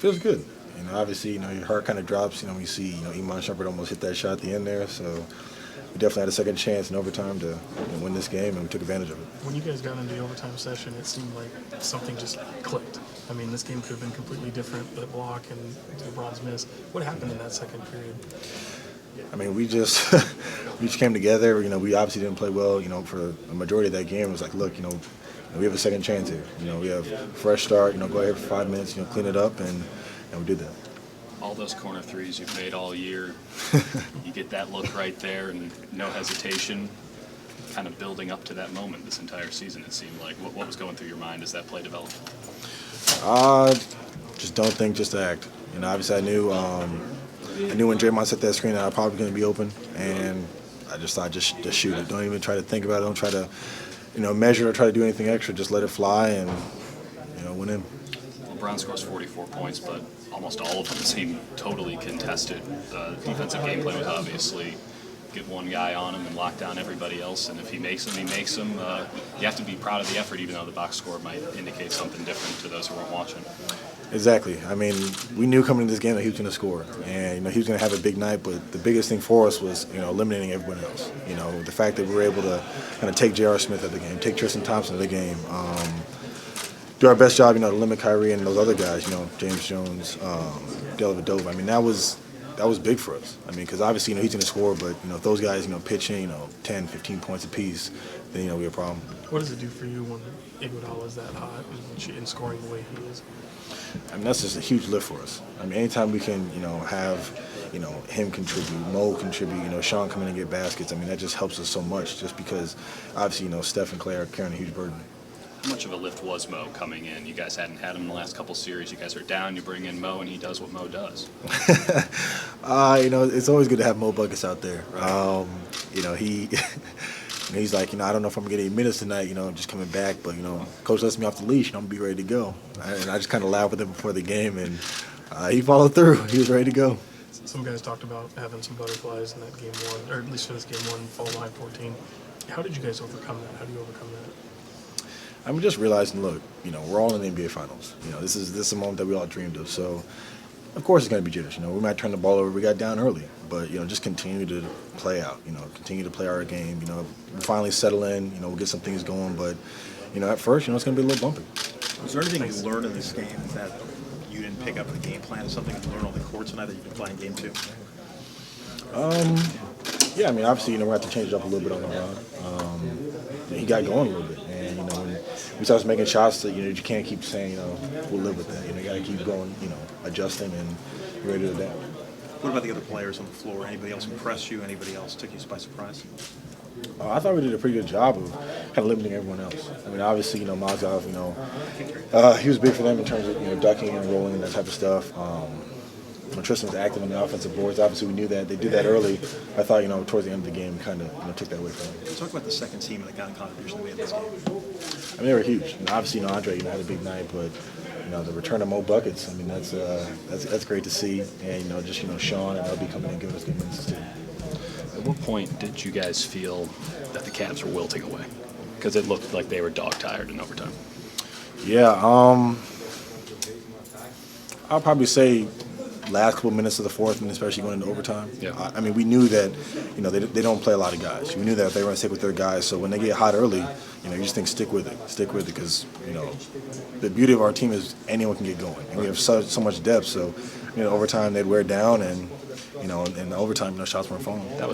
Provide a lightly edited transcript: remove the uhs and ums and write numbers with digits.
Feels good. Obviously, your heart kind of drops, when you see, Iman Shumpert almost hit that shot at the end there. So we definitely had a second chance in overtime to win this game, and we took advantage of it. When you guys got into the overtime session, it seemed like something just clicked. I mean, this game could have been completely different, the block and LeBron's miss. What happened in that second period? I mean, we just we just came together. We obviously didn't play well, for a majority of that game. It was like, look, we have a second chance here. We have a fresh start, go ahead for 5 minutes, clean it up, and we did that. All those corner threes you've made all year, you get that look right there and no hesitation, kind of building up to that moment this entire season, it seemed like. What was going through your mind as that play developed? Just don't think, just act. Obviously I knew when Draymond set that screen that I was probably going to be open, and I just thought just shoot it. Don't even try to think about it. Don't try to, measure or try to do anything extra. Just let it fly and, win in. LeBron scores 44 points, but almost all of them seem totally contested. The defensive gameplay was obviously get one guy on him and lock down everybody else, and if he makes them, he makes them. You have to be proud of the effort, even though the box score might indicate something different to those who weren't watching. Exactly. I mean, we knew coming into this game that he was going to score, and he was going to have a big night. But the biggest thing for us was eliminating everyone else. The fact that we were able to kind of take J.R. Smith out of the game, take Tristan Thompson out of the game, do our best job, to limit Kyrie and those other guys. James Jones, Dellavedova. I mean, that was big for us. I mean, because obviously he's going to score, but if those guys pitching 10, 15 points apiece, then we have a problem. What does it do for you when Iguodala is that hot and scoring the way he is? I mean, that's just a huge lift for us. I mean, anytime we can, have, him contribute, Mo contribute, Sean come in and get baskets. I mean, that just helps us so much. Just because, obviously, Steph and Clay are carrying a huge burden. How much of a lift was Mo coming in? You guys hadn't had him in the last couple series. You guys are down. You bring in Mo, and he does what Mo does. It's always good to have Mo buckets out there. He's like, I don't know if I'm going to get any minutes tonight, just coming back. But, Coach lets me off the leash, and I'm going to be ready to go. And I just kind of laughed with him before the game, and he followed through. He was ready to go. Some guys talked about having some butterflies in that game one, or at least for this game one, fall behind 14. How did you guys overcome that? How do you overcome that? I mean, just realizing, look, we're all in the NBA Finals. This is a moment that we all dreamed of. So, of course, it's going to be jitters. We might turn the ball over. We got down early, but just continue to play out. Continue to play our game. We finally settle in. We'll get some things going, but at first, it's going to be a little bumpy. Was there anything you learned in this game that you didn't pick up in the game plan? Something you learned on the court tonight that you've been playing game two? Yeah, I mean, obviously, we're going to have to change it up a little bit on the run. He got going a little bit, and when we started making shots that you can't keep saying we'll live with that. You got to keep going, adjusting and ready to adapt. What about the other players on the floor? Anybody else impressed you? Anybody else took you by surprise? I thought we did a pretty good job of kind of limiting everyone else. I mean, obviously, Mozgov, he was big for them in terms of ducking and rolling and that type of stuff. When Tristan was active on the offensive boards, obviously we knew that. They did that early. I thought, towards the end of the game, kind of took that away from them. Talk about the second team and the kind of contribution they made in this game. I mean, they were huge. Obviously, Andre, had a big night, but the return of Mo buckets. I mean, that's great to see. And just Sean and LB coming in and giving us good minutes too. At what point did you guys feel that the Cavs were wilting away? Because it looked like they were dog-tired in overtime. Yeah, I'll probably say last couple minutes of the fourth, and especially going into overtime. Yeah. I mean, we knew that, they don't play a lot of guys. We knew that if they were going to stick with their guys. So when they get hot early, you just think stick with it, because the beauty of our team is anyone can get going, and we have so much depth. So overtime they'd wear down, and in overtime shots weren't falling. That was